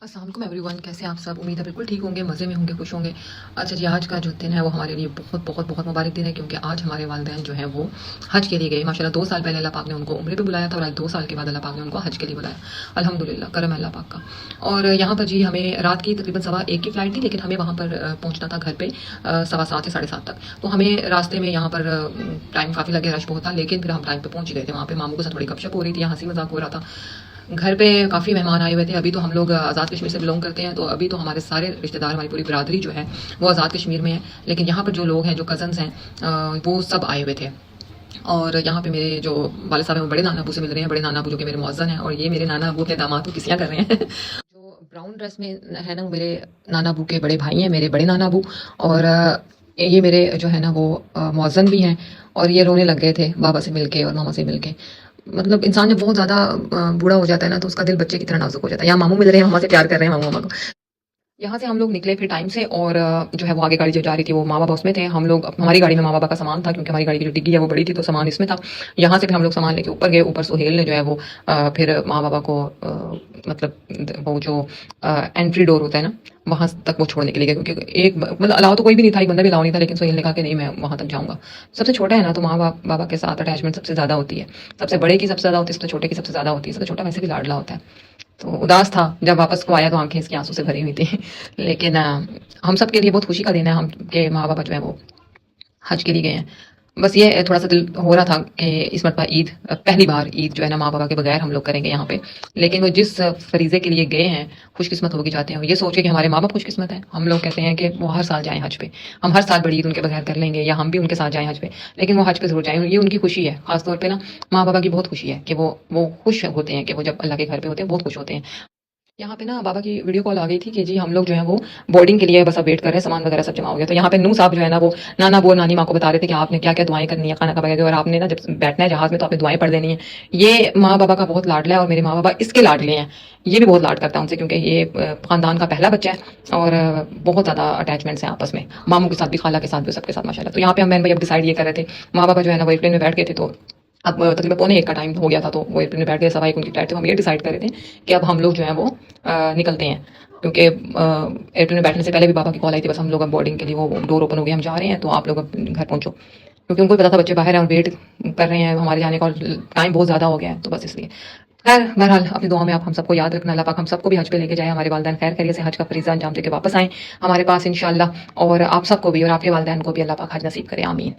अस्सलाम वालेकुम एवरीवन, कैसे हैं आप सब। उम्मीद है बिल्कुल ठीक होंगे, मज़े में होंगे, खुश होंगे। अच्छा जी, आज का जो दिन है वो हमारे लिए बहुत बहुत बहुत मुबारक दिन है, क्योंकि आज हमारे वालिदैन जो हैं वो हज के लिए गए। माशाल्लाह 2 साल पहले अल्लाह पाक ने उनको उम्रे पे बुलाया था और आज 2 साल के बाद अल्लाह पाक ने उनको हज के लिए बुलाया। अल्हम्दुलिल्लाह, करम है अल्लाह पाक का। और यहाँ पर जी हमें रात की तकरीबन 1:15 की फ़्लाइट थी, लेकिन हमें वहाँ पर पहुँचना था घर पे 7:15 या 7:30 तक। तो हमें रास्ते में यहाँ पर टाइम काफ़ी लगे, रश बहुत था, लेकिन फिर हम टाइम पे पहुँच गए थे। वहाँ पे मामू के साथ थोड़ी गपशप हो रही थी, हंसी मजाक हो रहा था। घर पे काफ़ी मेहमान आए हुए थे। अभी तो हम लोग आज़ाद कश्मीर से बिलोंग करते हैं, तो अभी तो हमारे सारे रिश्तेदार, हमारी पूरी बिरादरी जो है वो आज़ाद कश्मीर में है। लेकिन यहाँ पर जो लोग हैं, जो कज़न्स हैं, वो सब आए हुए थे। और यहाँ पे मेरे जो वाले साहब हैं वो बड़े नाना अबू से मिल रहे हैं। बड़े नाना अबू जो कि मेरे मुअज़्ज़न हैं, और ये मेरे नाना अबू अपने दामाद को किसियाँ कर रहे हैं। जो ब्राउन ड्रेस में है ना, वो मेरे नाना अबू के बड़े भाई हैं, मेरे बड़े नाना अबू। और ये मेरे जो है ना वो मुअज़्ज़न भी हैं। और ये रोने लग गए थे बाबा से मिलके और मामा से मिलके। मतलब इंसान जब बहुत ज़्यादा बूढ़ा हो जाता है ना, तो उसका दिल बच्चे की तरह नाजुक हो जाता है। यहाँ मामू मिल रहे हैं, मामा से प्यार कर रहे हैं, मामू मामा को। यहाँ से हम लोग निकले फिर टाइम से, और जो है वो आगे गाड़ी जो जा रही थी वो माँ बाबा उसमें थे। हम लोग हमारी गाड़ी में माँ बाबा का सामान था, क्योंकि हमारी गाड़ी की जो डिग्गी है वो बड़ी थी, तो सामान इसमें था। यहाँ से फिर हम लोग सामान लेके ऊपर गए। ऊपर सुहेल ने जो है वो फिर माँ बाबा को मतलब वो जो एंट्री डोर होता है ना, वहाँ तक वो छोड़ने के लिए गए, क्योंकि एक मतलब अलाउ तो कोई भी नहीं था, एक बंदा भी अलाउ नहीं था, लेकिन सुहेल ने कहा कि नहीं, मैं वहाँ तक जाऊँगा। सबसे छोटा है ना, तो माँ बाबा के साथ अटैचमेंट सबसे ज़्यादा होती है। सबसे बड़े की सबसे ज़्यादा होती है, सबसे छोटे की सबसे ज़्यादा होती है। सबसे छोटा वैसे भी लाडला होता है। तो उदास था जब वापस को आया, तो आंखें इसकी आंसू से भरी हुई थी। लेकिन हम सब के लिए बहुत खुशी का दिन है। हम के माँ बाबा जो है वो हज के लिए गए हैं। बस ये थोड़ा सा दिल हो रहा था कि इस मरतबा ईद, पहली बार ईद जो है ना माँ बाबा के बगैर हम लोग करेंगे यहाँ पे। लेकिन वो जिस फरीजे के लिए गए हैं, खुशकिस्मत होके जाते हैं। ये सोच के कि हमारे माँ बाप खुशकिस्मत है। हम लोग कहते हैं कि वो हर साल जाएं हज पे, हम हर साल बड़ी ईद उनके बगैर कर लेंगे, या हम भी उनके साथ जाएं हज पे, लेकिन वो हज पे जरूर जाएं। ये उनकी खुशी है, खासतौर पर ना माँ बाबा की बहुत खुशी है कि वो खुश होते हैं, कि वो जब अल्लाह के घर पे होते हैं बहुत खुश होते हैं। यहाँ पे ना बाबा की वीडियो कॉल आ गई थी कि जी हम लोग जो है वो बोर्डिंग के लिए बस अब वेट कर रहे हैं, सामान वगैरह सब जमा हो गया। तो यहाँ पे नू साहब जो है ना वो नाना अबू और नानी माँ को बता रहे थे कि आपने क्या क्या दुआएं करनी है, खाना कब आएगा, और आपने ना जब बैठना है जहाज में तो आपने दुआएं पढ़ देनी है। ये माँ बाबा का बहुत लाडला है, और मेरे माँ बाबा इसके लाडले हैं। ये भी बहुत लाड करता है उनसे, क्योंकि ये खानदान का पहला बच्चा है, और बहुत ज़्यादा अटैचमेंट्स हैं आपस में, मामू के साथ भी, खाला के साथ भी, सबके साथ माशाल्लाह। तो यहाँ पे हम बहन भाई अब डिसाइड ये कर रहे थे, माँ बाबा जो है ना वो एयरप्लेन में बैठ गए थे, तो अब तकरीबन 12:45 का टाइम हो गया था, तो वो एयरप्लेन में बैठ गए, 1:15 उनकी फ्लाइट थी। हम ये डिसाइड कर रहे थे कि अब हम लोग जो है वो निकलते हैं, क्योंकि एयरप्लेन में बैठने से पहले भी बाबा की कॉल आई थी, बस हम लोग अब बोर्डिंग के लिए वो डोर ओपन हो गई, हम जा रहे हैं, तो आप लोग अब घर पहुंचो। क्योंकि उनको भी पता था बच्चे बाहर हैं और वेट कर रहे हैं हमारे जाने का, और टाइम बहुत ज़्यादा हो गया है, तो बस इसलिए। खैर बहरहाल अपनी दुआ में आप हम सबको याद रखना, अल्लाह पाक हम सबको भी हज पे लेके जाए, हमारे वालिदैन खैर खैरियत से हज का फरीज़ा अंजाम देके वापस आएँ हमारे पास इंशाल्लाह, और आप सबको भी और आपके वालिदैन को भी अल्लाह पाक हज नसीब करे, आमीन।